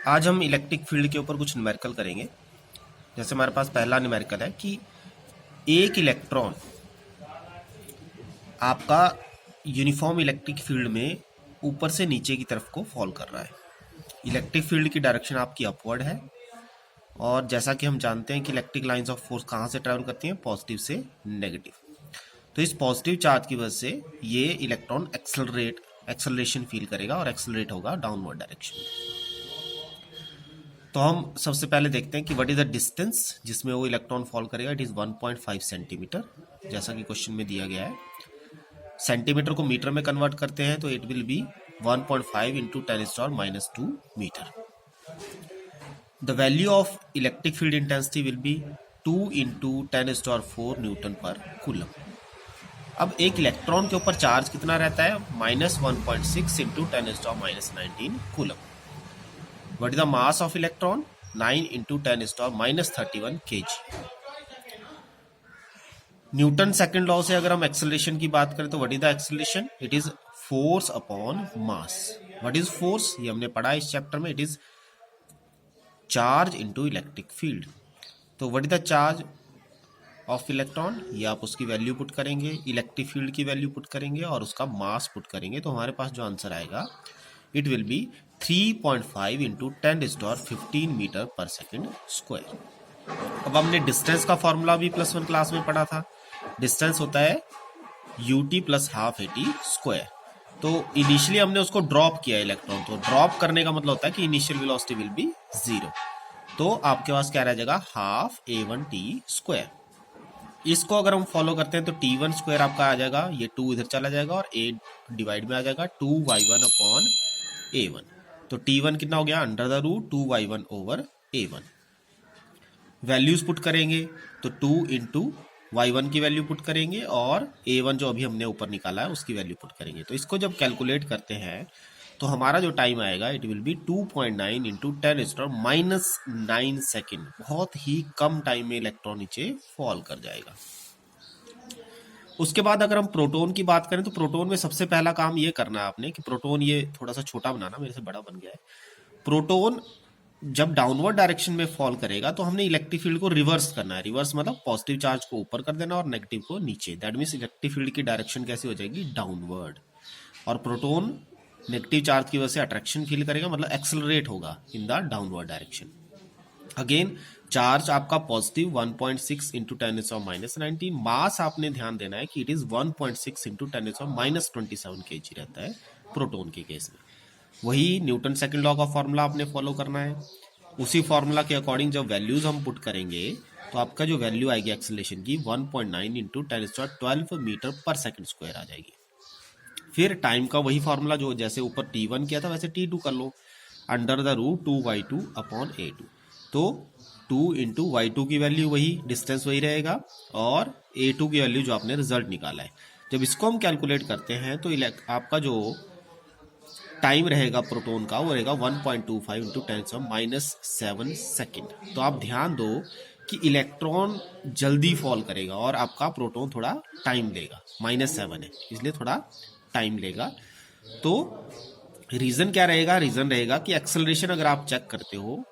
आज हम electric field के ऊपर कुछ न्यूमेरिकल करेंगे। जैसे हमारे पास पहला न्यूमेरिकल है कि एक इलेक्ट्रॉन आपका यूनिफॉर्म इलेक्ट्रिक फील्ड में ऊपर से नीचे की तरफ को फॉल कर रहा है। इलेक्ट्रिक फील्ड की डायरेक्शन आपकी अपवर्ड है और जैसा कि हम जानते हैं कि इलेक्ट्रिक लाइंस ऑफ फोर्स कहाँ से ट्रैवल करती हैं, पॉजिटिव से नेगेटिव। तो इस पॉजिटिव चार्ज की वजह से ये इलेक्ट्रॉन एक्सेलरेशन फील करेगा और एक्सेलरेट होगा डाउनवर्ड डायरेक्शन में। तो हम सबसे पहले देखते हैं कि व्हाट इज द डिस्टेंस जिसमें वो इलेक्ट्रॉन फॉल करेगा। इट इज 1.5 सेंटीमीटर, जैसा कि क्वेश्चन में दिया गया है। सेंटीमीटर को मीटर में कन्वर्ट करते हैं तो it will be 1.5 into 10⁻² metre. The value of electric field intensity will be 2 into 10⁻4 newton per coulomb. अब एक इलेक्ट्रॉन के ऊपर चार्ज कितना रहता है? -1.6 into 10⁻19 coulomb. What is the mass of electron? 9 into 10⁻31 kg। Newton second law से अगर हम एक्सेलरेशन की बात करें तो what is the acceleration? It is force upon mass. What is force? ये हमने पढ़ा इस चैप्टर में। It is charge into electric field. तो what is the charge of electron? ये आप उसकी वैल्यू पुट करेंगे, इलेक्ट्रिक फील्ड की वैल्यू पुट करेंगे और उसका मास पुट करेंगे तो हमारे पास जो आंसर आएगा it will be 3.5 into 10⁻15 metre per second square. अब हमने डिस्टेंस का फॉर्मूला भी +1 क्लास में पढ़ा था। डिस्टेंस होता है ut + ½ at स्क्वायर। तो इनिशियली हमने उसको ड्रॉप किया इलेक्ट्रॉन, तो ड्रॉप करने का मतलब होता है कि इनिशियल वेलोसिटी विल बी 0। तो आपके पास क्या रह जाएगा? ½ a1t स्क्वायर। इसको अगर हम फॉलो करते हैं तो t1 स्क्वायर आपका आ जाएगा, ये 2 इधर चला जाएगा और a डिवाइड में आ जाएगा 2y1 अपॉन a1। तो t1 कितना हो गया? √2y1 over a1। Values put करेंगे तो 2 इंटू y1 की वैल्यू पुट करेंगे और a1 जो अभी हमने ऊपर निकाला है उसकी वैल्यू पुट करेंगे। तो इसको जब कैलकुलेट करते हैं तो हमारा जो टाइम आएगा it will B 2.9 into 10⁻⁹ second. बहुत ही कम टाइम में इलेक्ट्रॉन नीचे फॉल कर जाएगा। उसके बाद अगर हम प्रोटॉन की बात करें तो प्रोटॉन में सबसे पहला काम ये करना है आपने कि प्रोटॉन, ये थोड़ा सा छोटा बनाना, मेरे से बड़ा बन गया है। प्रोटॉन जब डाउनवर्ड डायरेक्शन में फॉल करेगा तो हमने इलेक्ट्रिक फील्ड को रिवर्स करना है। रिवर्स मतलब पॉजिटिव चार्ज को ऊपर कर देना और नेगेटिव को नीचे। दैट मीन्स इलेक्ट्रिक फील्ड की डायरेक्शन कैसी हो जाएगी? डाउनवर्ड। और प्रोटॉन नेगेटिव चार्ज की वजह से अट्रैक्शन फील करेगा, मतलब एक्सेलरेट होगा in the downward direction. Again charge आपका पॉजिटिव 1.6 इंटू 10⁻⁻19। मास आपने ध्यान देना है कि इट इज 1.6 इंटू 10⁻27 kg रहता है प्रोटॉन के केस में। वही न्यूटन सेकंड लॉ का फॉर्मूला आपने फॉलो करना है। उसी फॉर्मूला के अकॉर्डिंग जब वैल्यूज हम पुट करेंगे तो आपका जो वैल्यू आएगी एक्सेलरेशन की 1.9 into 10⁻12 metre per second square आ जाएगी। फिर टाइम का वही फॉर्मूला जो जैसे ऊपर t1 किया था वैसे t2 कर लो, √2y2 अपॉन a2। तो 2 इंटू y2 की वैल्यू वही, डिस्टेंस वही रहेगा, और a2 की वैल्यू जो आपने रिजल्ट निकाला है। जब इसको हम कैलकुलेट करते हैं तो आपका जो टाइम रहेगा प्रोटॉन का वो रहेगा 1.25 इंटू 10⁻⁻7 सेकेंड। तो आप ध्यान दो कि इलेक्ट्रॉन जल्दी फॉल करेगा और आपका प्रोटॉन थोड़ा टाइम लेगा। -7 है इसलिए थोड़ा टाइम लेगा। तो रीजन क्या रहेगा? रीजन रहेगा कि एक्सेलरेशन अगर आप चेक करते हो,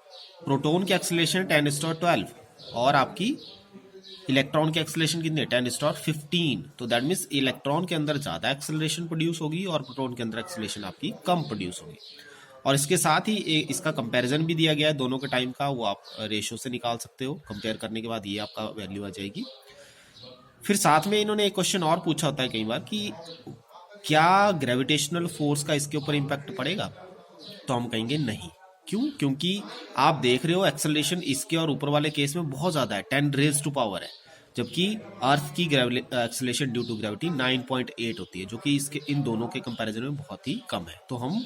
प्रोटॉन की एक्सेलरेशन 10⁻12 और आपकी इलेक्ट्रॉन की एक्सेलरेशन कितनी है? 10⁻15। तो दैट मीन्स इलेक्ट्रॉन के अंदर ज्यादा एक्सेलरेशन प्रोड्यूस होगी और प्रोटॉन के अंदर एक्सेलरेशन आपकी कम प्रोड्यूस होगी। और इसके साथ ही इसका कंपैरिजन भी दिया गया है दोनों के टाइम का, वो आप रेशो से निकाल सकते हो। कंपेयर करने के बाद ये आपका वैल्यू आ जाएगी। फिर साथ में इन्होंने एक क्वेश्चन और पूछा होता है कई बार कि क्या ग्रेविटेशनल फोर्स का इसके ऊपर इंपैक्ट पड़ेगा? तो हम कहेंगे नहीं। क्यों? क्योंकि आप देख रहे हो एक्सेलरेशन इसके और ऊपर वाले केस में बहुत ज्यादा है, 10⁻⁴ है, जबकि अर्थ की एक्सेलरेशन ड्यू टू ग्रेविटी 9.8 होती है, जो कि इसके इन दोनों के कंपैरिजन में बहुत ही कम है। तो हम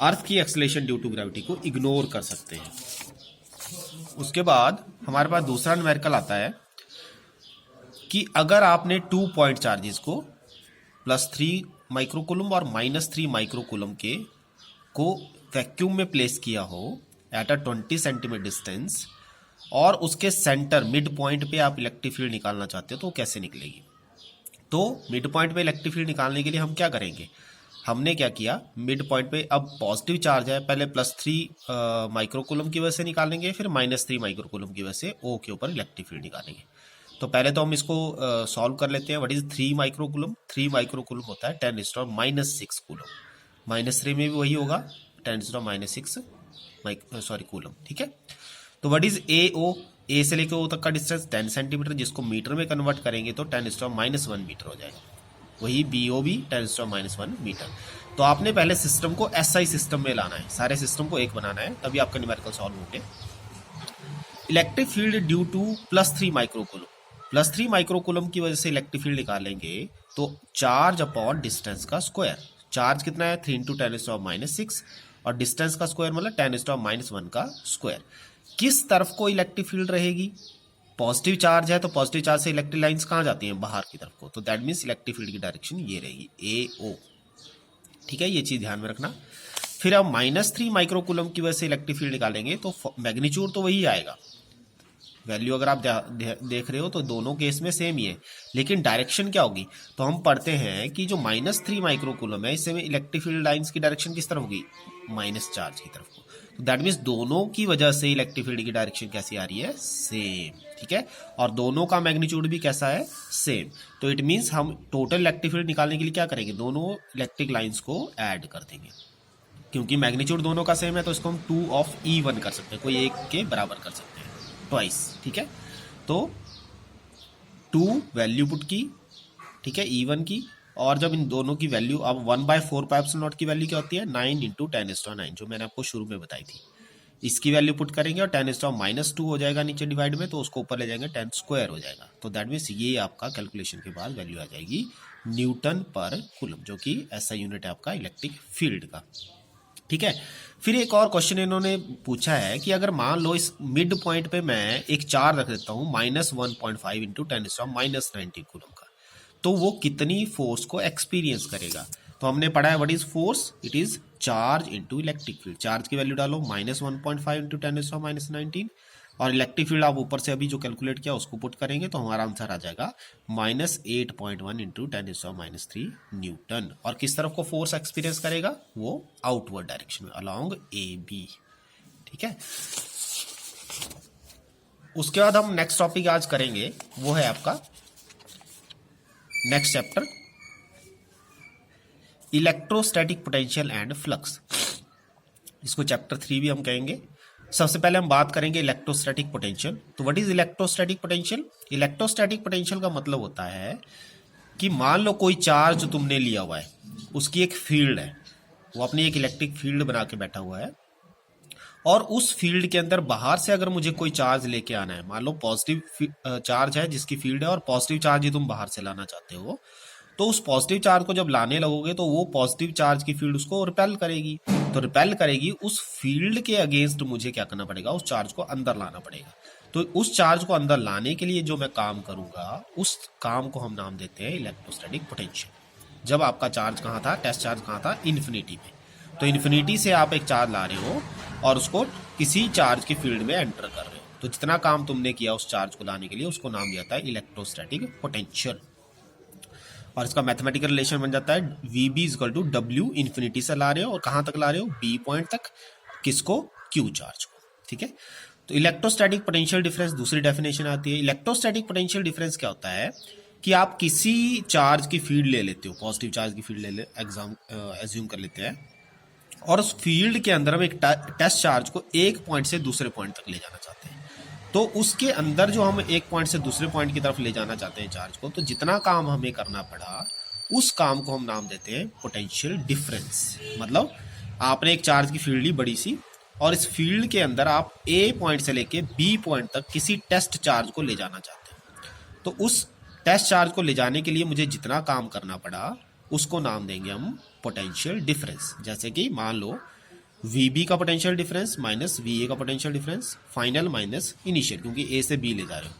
अर्थ की एक्सेलरेशन ड्यू टू ग्रेविटी को इग्नोर कर सकते हैं। उसके बाद हमारे पास दूसरा न्यूमेरिकल आता है कि अगर आपने 2 पॉइंट चार्जेस को +3 माइक्रोकूलम और -3 माइक्रोकूलम को वैक्यूम में प्लेस किया हो एट अ 20 सेंटीमीटर डिस्टेंस और उसके सेंटर मिड पॉइंट पे आप इलेक्ट्रिक फील्ड निकालना चाहते हो तो कैसे निकलेगी? तो मिड पॉइंट पे इलेक्ट्रिक फील्ड निकालने के लिए हम क्या करेंगे? हमने क्या किया, मिड पॉइंट पे अब पॉजिटिव चार्ज है, पहले +3 माइक्रोकूलम की वजह से निकालेंगे, फिर -3 माइक्रोकूलम की वजह से ओ के ऊपर इलेक्ट्रिक फील्ड निकालेंगे। तो पहले तो हम इसको सॉल्व कर लेते हैं। What is 3 microcoulomb? 3 माइक्रोकूलम होता है 10⁻⁻6 कूलम। -3 में भी वही होगा 10⁻⁻6 कूलम, ठीक है। तो व्हाट इज ए ओ? ए से लेकर ओ तक का डिस्टेंस 10 सेंटीमीटर, जिसको मीटर में कन्वर्ट करेंगे तो 10⁻⁻1 मीटर हो जाएगा। वही बी ओ भी 10⁻⁻1 मीटर। तो आपने पहले सिस्टम को एसआई सिस्टम में लाना है, सारे सिस्टम को एक बनाना है, तभी आपका न्यूमेरिकल सॉल्व होंगे। Electric field due to +3 microcoulomb, +3 microcoulomb की वजह से इलेक्ट्रिक फील्ड निकालेंगे तो चार्ज अपॉन डिस्टेंस का स्क्वायर। चार्ज कितना है? 3 × 10⁻⁻6 और डिस्टेंस का स्क्वायर मतलब 10⁻⁻1 का स्क्वायर। किस तरफ को इलेक्ट्रिक फील्ड रहेगी? पॉजिटिव चार्ज है तो पॉजिटिव चार्ज से इलेक्ट्रिक लाइंस कहाँ जाती हैं? बाहर की तरफ को। तो दैट मीन्स इलेक्ट्रिक फील्ड की डायरेक्शन ये रहेगी ए ओ, ठीक है, ये चीज ध्यान में रखना। फिर अब -3 माइक्रोकूलम की वजह से इलेक्ट्रिक फील्ड निकालेंगे तो मैग्नीट्यूड तो वही आएगा, वैल्यू अगर आप देख रहे हो तो दोनों केस में सेम ही है, लेकिन डायरेक्शन क्या होगी? तो हम पढ़ते हैं कि जो -3 माइक्रोकूलम है इससे इलेक्ट्रिक फील्ड लाइंस की डायरेक्शन किस तरफ होगी? माइनस चार्ज की तरफ को। तो दैट मीन्स दोनों की वजह से इलेक्ट्रिक फील्ड की डायरेक्शन कैसी आ रही है? सेम, ठीक है। और दोनों का मैग्नीट्यूड भी कैसा है? सेम। तो इट मीन्स हम टोटल इलेक्ट्रिक फील्ड निकालने के लिए क्या करेंगे? दोनों इलेक्ट्रिक लाइंस को ऐड कर देंगे। क्योंकि मैग्नीट्यूड दोनों का सेम है तो इसको हम 2/E1 कर सकते हैं, कोई एक के बराबर कर सकते हैं, ट्वाइस, ठीक है। तो 2 वैल्यू पुट की, ठीक है, E1 की, और जब इन दोनों की वैल्यू, अब 1/4πε0 की वैल्यू क्या होती है? 9 × 10⁻9, जो मैंने आपको शुरू में बताई थी। इसकी वैल्यू पुट करेंगे और 10⁻2 हो जाएगा नीचे डिवाइड में, तो उसको ऊपर ले जाएंगे 10² हो जाएगा। तो दैट मीन्स ये आपका कैलकुलेशन के बाद वैल्यू आ जाएगी न्यूटन पर कूलम, जो कि ऐसा यूनिट है आपका इलेक्ट्रिक फील्ड का, ठीक है। फिर एक और क्वेश्चन इन्होंने पूछा है कि अगर मान लो इस मिड पॉइंट पे मैं एक चार्ज रख देता हूँ -1.5 × 10⁻⁻19 कूलम का, तो वो कितनी फोर्स को एक्सपीरियंस करेगा? तो हमने पढ़ा है what is force, it is charge into electric field. Charge की वैल्यू डालो -1.5 × 10⁻⁻19 और इलेक्ट्रिक फील्ड आप ऊपर से अभी जो कैलकुलेट किया उसको पुट करेंगे तो हमारा आंसर आ जाएगा -8.1 × 10⁻³ न्यूटन। और किस तरफ को फोर्स एक्सपीरियंस करेगा? वो आउटवर्ड डायरेक्शन में, अलोंग AB, ठीक है। उसके बाद हम नेक्स्ट टॉपिक आज करेंगे, वो है आपका next chapter, electrostatic potential and flux. इसको चैप्टर 3 भी हम कहेंगे। सबसे पहले हम बात करेंगे इलेक्ट्रोस्टैटिक पोटेंशियल। तो what is electrostatic potential? Electrostatic potential का मतलब होता है कि मान लो कोई चार्ज तुमने लिया हुआ है, उसकी एक फील्ड है, वो अपनी एक इलेक्ट्रिक फील्ड बना के बैठा हुआ है, और उस फील्ड के अंदर बाहर से अगर मुझे कोई चार्ज लेके आना है, मान लो पॉजिटिव चार्ज है जिसकी फील्ड है और पॉजिटिव चार्ज ही तुम बाहर से लाना चाहते हो, तो उस पॉजिटिव चार्ज को जब लाने लगोगे तो वो पॉजिटिव चार्ज की फील्ड उसको रिपेल करेगी। तो रिपेल करेगी, उस फील्ड के अगेंस्ट मुझे क्या करना पड़ेगा? उस चार्ज को अंदर लाना पड़ेगा। तो उस चार्ज को अंदर लाने के लिए जो मैं काम करूंगा, उस काम को हम नाम देते हैं इलेक्ट्रोस्टैटिक पोटेंशियल। जब आपका चार्ज कहाँ था, टेस्ट चार्ज कहाँ था? इन्फिनिटी में। तो इन्फिनिटी से आप एक चार्ज ला रहे हो और उसको किसी चार्ज की फील्ड में एंटर कर रहे हो, तो जितना काम तुमने किया उस चार्ज को लाने के लिए, उसको नाम दिया था इलेक्ट्रोस्टैटिक पोटेंशियल। और इसका मैथमेटिकल रिलेशन बन जाता है VB = W, इन्फिनिटी से ला रहे हो और कहाँ तक ला रहे हो? B पॉइंट तक, किसको? Q चार्ज को, ठीक है। तो इलेक्ट्रोस्टैटिक पोटेंशियल डिफरेंस दूसरी डेफिनेशन आती है। इलेक्ट्रोस्टैटिक पोटेंशियल डिफरेंस क्या होता है कि आप किसी चार्ज की फील्ड ले लेते हो, पॉजिटिव चार्ज की फील्ड एज्यूम कर लेते हैं, और उस फील्ड के अंदर हम एक टेस्ट चार्ज को एक पॉइंट से दूसरे पॉइंट तक ले जाना चाहते हैं। तो उसके अंदर जो हम एक पॉइंट से दूसरे पॉइंट की तरफ ले जाना चाहते हैं चार्ज को, तो जितना काम हमें करना पड़ा उस काम को हम नाम देते हैं पोटेंशियल डिफरेंस। मतलब आपने एक चार्ज की फील्ड ली बड़ी सी, और इस फील्ड के अंदर आप A पॉइंट से लेके B पॉइंट तक किसी टेस्ट चार्ज को ले जाना चाहते हैं। तो उस टेस्ट चार्ज को ले जाने के लिए मुझे जितना काम करना पड़ा उसको नाम देंगे हम पोटेंशियल डिफरेंस। जैसे कि मान लो VB का पोटेंशियल डिफरेंस माइनस VA का potential difference, final minus initial, क्योंकि A से B ले जा रहे हो।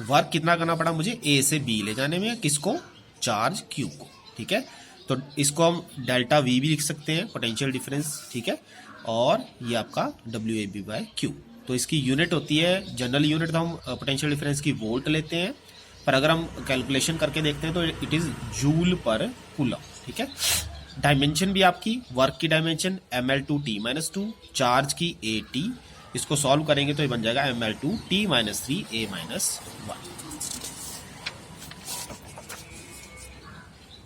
वर्क कितना करना पड़ा मुझे? A से B ले जाने में, किसको? चार्ज Q को, ठीक है। तो इसको हम डेल्टा V भी लिख सकते हैं, पोटेंशियल डिफरेंस, ठीक है। और ये आपका WAB/Q। तो इसकी यूनिट होती है, जनरल यूनिट तो हम पोटेंशियल डिफरेंस की वोल्ट लेते हैं, पर अगर हम कैलकुलेशन करके देखते हैं तो इट इज जूल पर कूलम, ठीक है। डायमेंशन भी आपकी, वर्क की डायमेंशन ml2t-2, चार्ज की at, इसको सॉल्व करेंगे तो ये बन जाएगा ml2t-3 a-1।